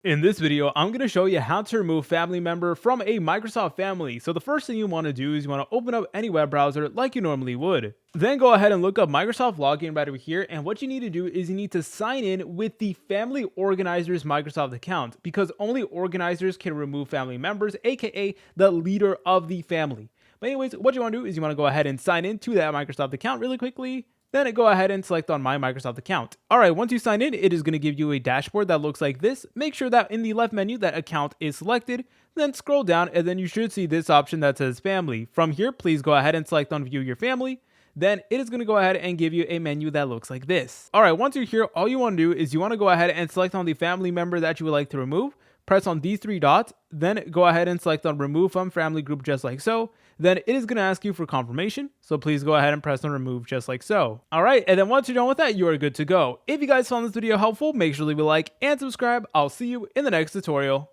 In this video, I'm going to show you how to remove family member from a Microsoft family. So the first thing you want to do is you want to open up any web browser like you normally would. Then go ahead and look up Microsoft Login right over here. And what you need to do is you need to sign in with the Family Organizer's Microsoft account, because only organizers can remove family members, aka the leader of the family. But anyways, what you want to do is you want to go ahead and sign in to that Microsoft account really quickly. Then go ahead and select on My Microsoft account. Alright, once you sign in, it is going to give you a dashboard that looks like this. Make sure that in the left menu that account is selected. Then scroll down and then you should see this option that says family. From here, please go ahead and select on view your family. Then it is going to go ahead and give you a menu that looks like this. Alright, once you're here, all you want to do is you want to go ahead and select on the family member that you would like to remove. Press on these three dots, then go ahead and select on remove from family group just like so. Then it is going to ask you for confirmation, so please go ahead and press on remove just like so. Alright, and then once you're done with that, you are good to go. If you guys found this video helpful, make sure to leave a like and subscribe. I'll see you in the next tutorial.